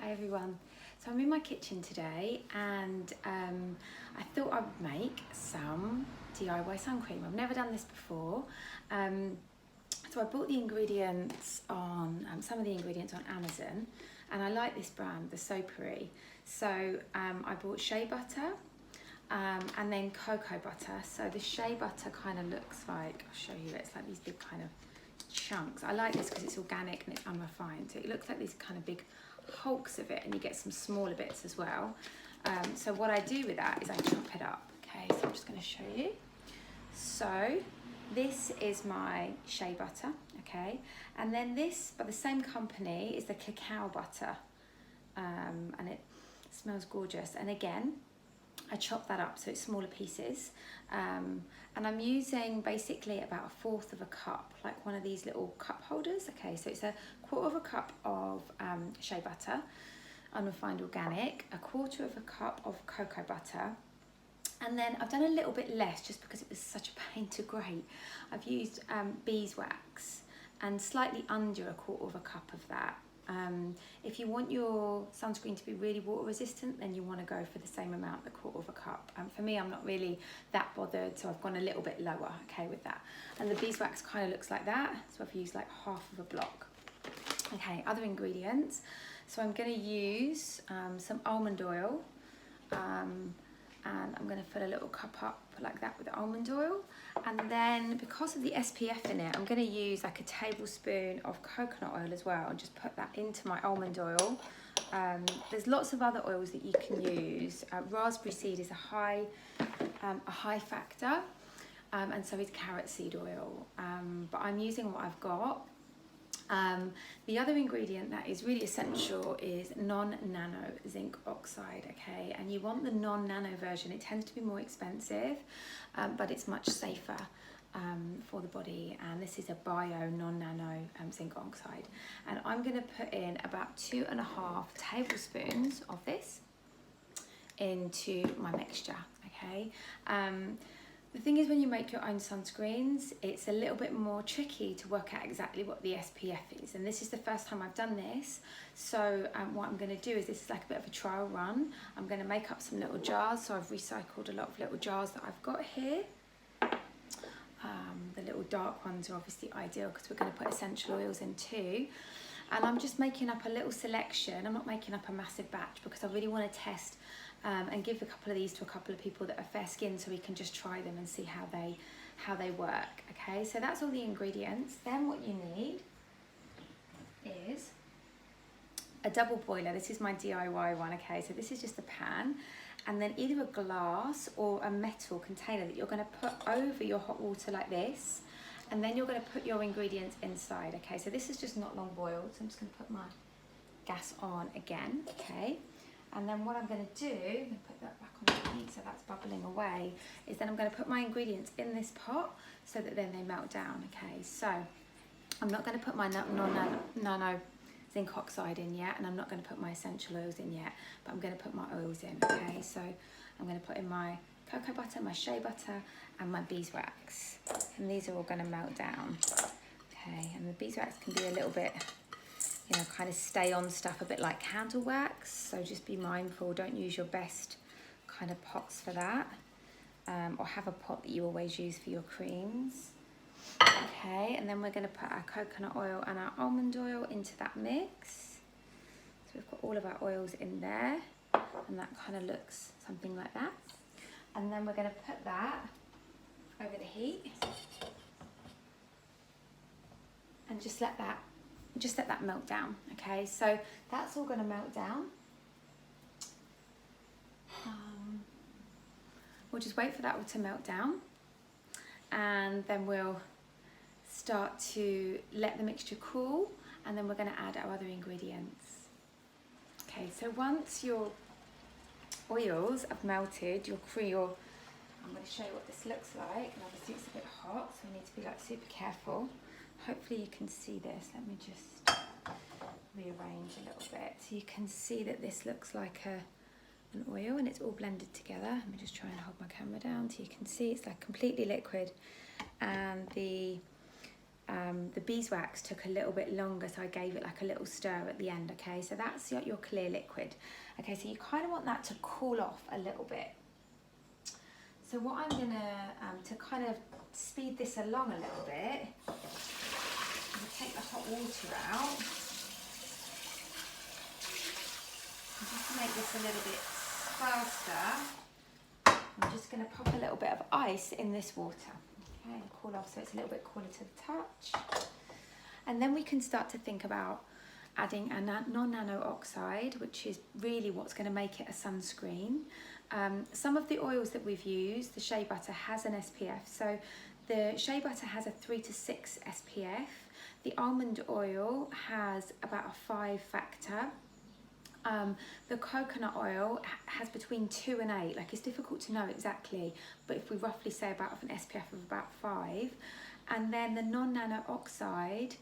Hi everyone. So I'm in my kitchen today and I thought I would make some DIY sun cream. I've never done this before. So I bought the ingredients on, some of the ingredients on Amazon, and I like this brand, the Soapery. So I bought shea butter and then cocoa butter. So the shea butter kind of looks like, I'll show you, it's like these big kind of chunks. I like this because it's organic and it's unrefined. So it looks like these kind of big hulks of it, and you get some smaller bits as well. So what I do with that is I chop it up. Okay, so I'm just going to show you. So this is my shea butter, okay, and then this by the same company is the cacao butter, and it smells gorgeous. And again, I chop that up so it's smaller pieces, and I'm using basically about 1/4 of a cup, like one of these little cup holders. Okay, so it's 1/4 of a cup of shea butter, unrefined organic, 1/4 of a cup of cocoa butter, and then I've done a little bit less just because it was such a pain to grate. I've used beeswax and slightly under 1/4 of a cup of that. If you want your sunscreen to be really water resistant, then you want to go for the same amount, the 1/4 of a cup. For me, I'm not really that bothered, so I've gone a little bit lower, okay, with that. And the beeswax kind of looks like that, so I've used like 1/2 of a block. Okay, other ingredients. So I'm going to use some almond oil, and I'm going to fill a little cup up like that with almond oil. And then because of the SPF in it, I'm going to use like a tablespoon of coconut oil as well, and just put that into my almond oil. There's lots of other oils that you can use. Raspberry seed is a high factor, and so is carrot seed oil, but I'm using what I've got. The other ingredient that is really essential is non-nano zinc oxide, okay, and you want the non-nano version. It tends to be more expensive, but it's much safer for the body, and this is a bio non-nano zinc oxide. And I'm going to put in about 2.5 tablespoons of this into my mixture, okay. The thing is, when you make your own sunscreens, it's a little bit more tricky to work out exactly what the SPF is, and this is the first time I've done this. So what I'm going to do is, this is like a bit of a trial run. I'm going to make up some little jars. So I've recycled a lot of little jars that I've got here. The little dark ones are obviously ideal because we're going to put essential oils in too. And I'm just making up a little selection. I'm not making up a massive batch because I really want to test and give a couple of these to a couple of people that are fair skinned, so we can just try them and see how they work. Okay, so that's all the ingredients. Then what you need is a double boiler. This is my DIY one, okay, so this is just a pan, and then either a glass or a metal container that you're going to put over your hot water like this, and then you're going to put your ingredients inside. Okay, so this is just not long boiled, so I'm just going to put my gas on again, okay. And then what I'm going to do, I'm going to put that back on the heat so that's bubbling away, is then I'm going to put my ingredients in this pot so that then they melt down. Okay, so I'm not going to put my nano zinc oxide in yet, and I'm not going to put my essential oils in yet, but I'm going to put my oils in. Okay, so I'm going to put in my cocoa butter, my shea butter, and my beeswax, and these are all going to melt down. Okay, and the beeswax can be a little bit, you know, kind of stay on stuff, a bit like candle wax, so just be mindful. Don't use your best kind of pots for that, or have a pot that you always use for your creams. Okay, and then we're going to put our coconut oil and our almond oil into that mix. So we've got all of our oils in there, and that kind of looks something like that. And then we're going to put that over the heat and just let that melt down. Okay, so that's all going to melt down. We'll just wait for that all to melt down, and then we'll start to let the mixture cool, and then we're going to add our other ingredients. Okay, so once your oils have melted, I'm going to show you what this looks like, and obviously it's a bit hot, so we need to be like super careful. Hopefully you can see this. Let me just rearrange a little bit. So you can see that this looks like an oil, and it's all blended together. Let me just try and hold my camera down so you can see it's like completely liquid, and the the beeswax took a little bit longer, so I gave it like a little stir at the end, okay? So that's your clear liquid. Okay, so you kind of want that to cool off a little bit. So what I'm gonna, to kind of speed this along a little bit, I'm gonna take the hot water out. And just to make this a little bit faster, I'm just gonna pop a little bit of ice in this water. Okay, cool off so it's a little bit cooler to the touch. And then we can start to think about adding a non-nano oxide, which is really what's going to make it a sunscreen. Some of the oils that we've used, the shea butter has an SPF. So the shea butter has a 3 to 6 SPF. The almond oil has about a 5 factor. The coconut oil has between 2 and 8, like it's difficult to know exactly, but if we roughly say about an SPF of about 5, and then the non-nano oxide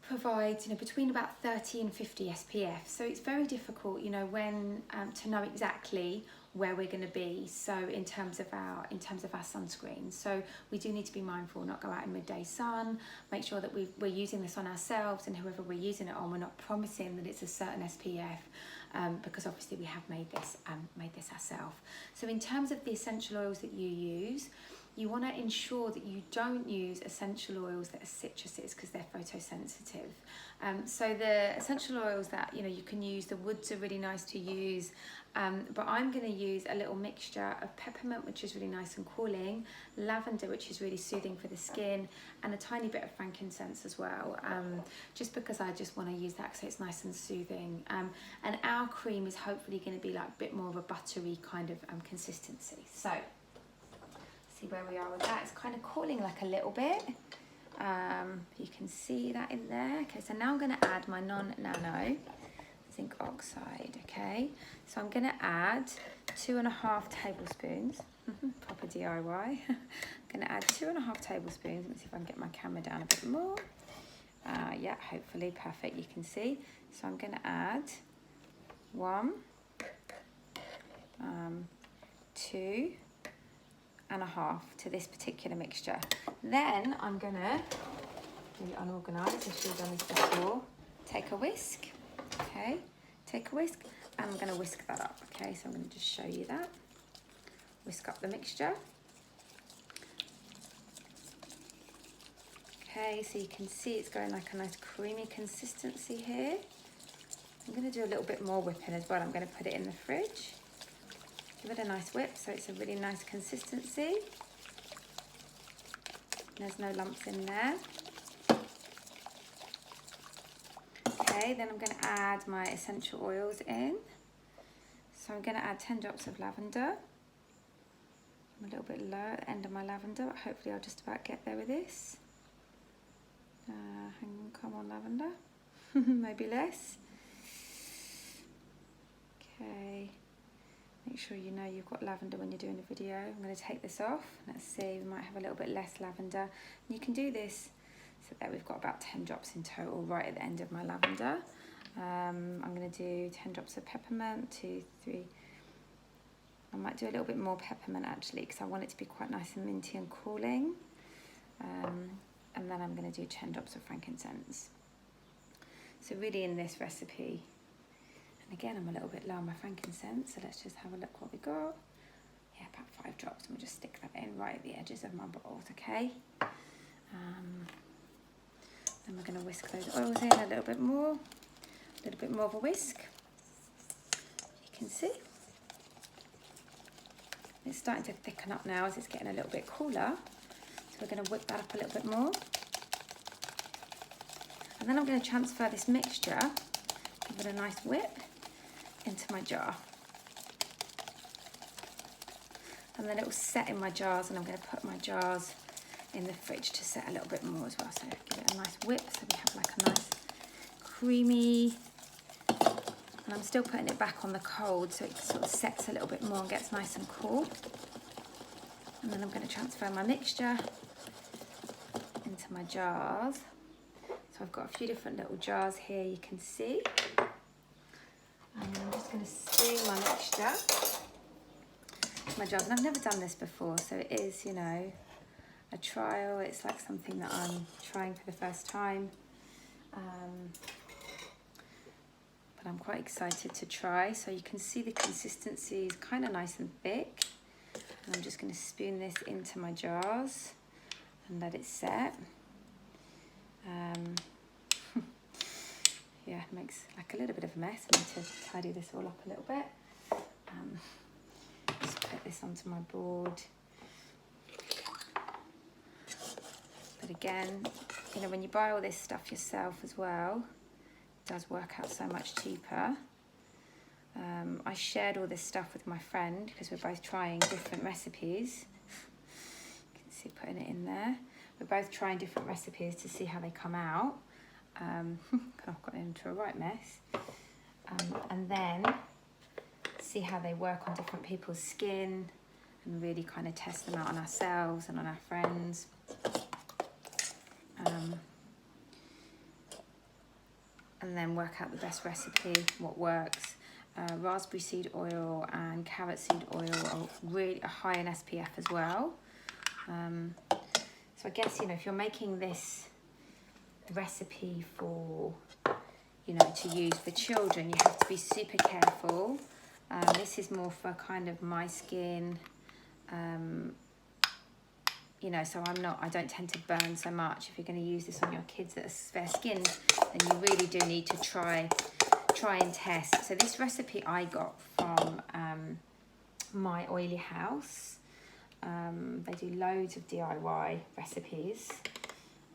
provides, between about 30 and 50 SPF. So it's very difficult, when to know exactly where we're going to be. So in terms of our sunscreen, so we do need to be mindful, not go out in midday sun. Make sure that we're using this on ourselves, and whoever we're using it on, we're not promising that it's a certain SPF, because obviously we have made this ourselves. So in terms of the essential oils that you use, you want to ensure that you don't use essential oils that are citruses, because they're photosensitive. So the essential oils that you can use, the woods are really nice to use, but I'm going to use a little mixture of peppermint, which is really nice and cooling, lavender, which is really soothing for the skin, and a tiny bit of frankincense as well, just because I just want to use that so it's nice and soothing. And our cream is hopefully going to be like a bit more of a buttery kind of consistency. So see where we are with that. It's kind of cooling like a little bit. You can see that in there. Okay, so now I'm going to add my non-nano zinc oxide. Okay, so I'm going to add 2.5 tablespoons. Proper DIY. I'm going to add 2.5 tablespoons. Let's see if I can get my camera down a bit more. Yeah, hopefully perfect. You can see. So I'm going to add 1, 2.5 to this particular mixture. Then I'm gonna, really unorganised, I should have done this before, take a whisk, okay, and I'm gonna whisk that up, okay, so I'm gonna just show you that. Whisk up the mixture. Okay, so you can see it's going like a nice creamy consistency here. I'm gonna do a little bit more whipping as well. I'm gonna put it in the fridge. Give it a nice whip so it's a really nice consistency. There's no lumps in there. Okay, then I'm going to add my essential oils in. So I'm going to add 10 drops of lavender. I'm a little bit low at the end of my lavender, but hopefully I'll just about get there with this. Hang on, come on lavender. Maybe less. Okay. Make sure you know you've got lavender when you're doing the video. I'm going to take this off. Let's see, we might have a little bit less lavender. And you can do this so that we've got about 10 drops in total right at the end of my lavender. I'm going to do 10 drops of peppermint, 2, 3. I might do a little bit more peppermint actually, because I want it to be quite nice and minty and cooling. And then I'm going to do 10 drops of frankincense. So really in this recipe, again, I'm a little bit low on my frankincense, so let's just have a look what we got. Yeah, about 5 drops, and we'll just stick that in right at the edges of my bottles, okay? Then we're going to whisk those oils in a little bit more of a whisk. You can see. It's starting to thicken up now as it's getting a little bit cooler. So we're going to whip that up a little bit more. And then I'm going to transfer this mixture, give it a nice whip, into my jar, and then it will set in my jars, and I'm going to put my jars in the fridge to set a little bit more as well. So give it a nice whip so we have like a nice creamy, and I'm still putting it back on the cold so it sort of sets a little bit more and gets nice and cool. And then I'm going to transfer my mixture into my jars. So I've got a few different little jars here, you can see. And I'm just going to steam my mixture, my jars. And I've never done this before, so it is, a trial. It's like something that I'm trying for the first time. But I'm quite excited to try. So you can see the consistency is kind of nice and thick. And I'm just going to spoon this into my jars and let it set. Yeah, it makes like a little bit of a mess. I need to tidy this all up a little bit. Just put this onto my board. But again, you know, when you buy all this stuff yourself as well, it does work out so much cheaper. I shared all this stuff with my friend because we're both trying different recipes. You can see putting it in there. We're both trying different recipes to see how they come out. I've got into a right mess. And then see how they work on different people's skin and really kind of test them out on ourselves and on our friends. And then work out the best recipe, what works. Raspberry seed oil and carrot seed oil are really high in SPF as well. So I guess, you know, if you're making this recipe for, you know, to use for children, you have to be super careful. This is more for kind of my skin, you know, so I don't tend to burn so much. If you're going to use this on your kids that are fair skinned, then you really do need to try and test. So this recipe I got from My Oily House. They do loads of DIY recipes,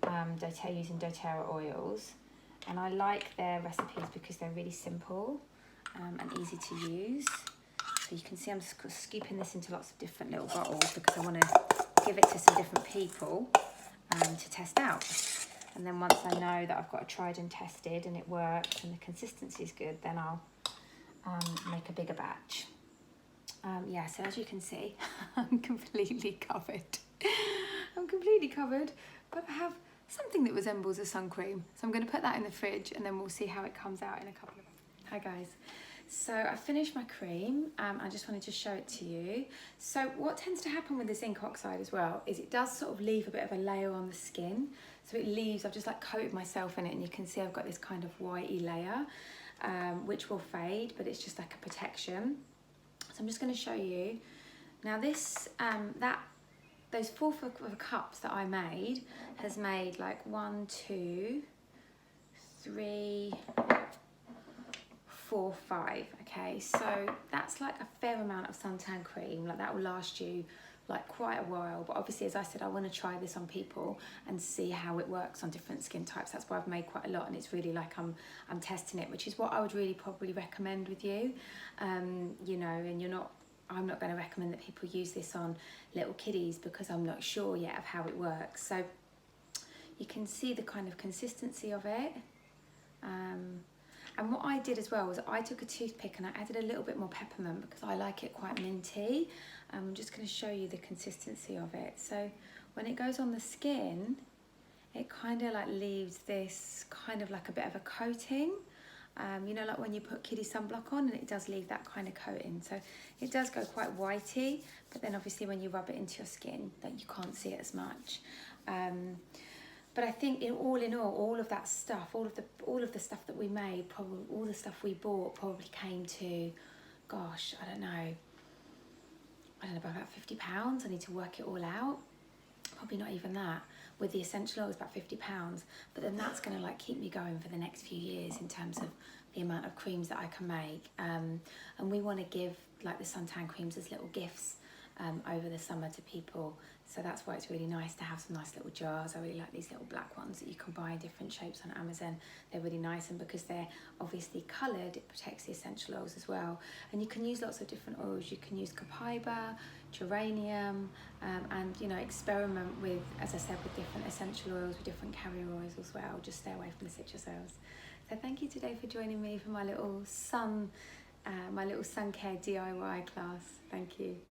using doTERRA oils, and I like their recipes because they're really simple and easy to use. So you can see I'm scooping this into lots of different little bottles because I want to give it to some different people to test out. And then once I know that I've got it tried and tested and it works and the consistency is good, then I'll make a bigger batch. Yeah, so as you can see, I'm completely covered. I'm completely covered, but I have something that resembles a sun cream. So I'm going to put that in the fridge and then we'll see how it comes out in a couple of minutes. Hi guys. So I finished my cream. I just wanted to show it to you. So what tends to happen with the zinc oxide as well is it does sort of leave a bit of a layer on the skin. So it leaves, I've just like coated myself in it and you can see I've got this kind of whitey layer, which will fade, but it's just like a protection. So I'm just going to show you. Now this, those 4 cups that I made has made like 1, 2, 3, 4, 5. Okay, so that's like a fair amount of suntan cream. Like that will last you like quite a while. But obviously, as I said, I want to try this on people and see how it works on different skin types. That's why I've made quite a lot, and it's really like I'm testing it, which is what I would really probably recommend with you. You know, and I'm not going to recommend that people use this on little kiddies because I'm not sure yet of how it works. So you can see the kind of consistency of it. And what I did as well was I took a toothpick and I added a little bit more peppermint because I like it quite minty. I'm just going to show you the consistency of it. So when it goes on the skin, it kind of like leaves this kind of like a bit of a coating. You know, like when you put kiddie sunblock on and it does leave that kind of coating. So it does go quite whitey, but then obviously when you rub it into your skin, that you can't see it as much. But I think in all, all of that stuff, all of the stuff that we made, probably all the stuff we bought probably came to, gosh, I don't know, about £50. I need to work it all out. Probably not even that. With the essential oils, about £50. But then that's going to like keep me going for the next few years in terms of the amount of creams that I can make. And we want to give like the suntan creams as little gifts over the summer to people. So that's why it's really nice to have some nice little jars. I really like these little black ones that you can buy in different shapes on Amazon. They're really nice, and because they're obviously coloured, it protects the essential oils as well. And you can use lots of different oils. You can use copaiba, geranium, and you know, experiment with, as I said, with different essential oils, with different carrier oils as well. Just stay away from the citrus oils. So thank you today for joining me for my little sun care DIY class. Thank you.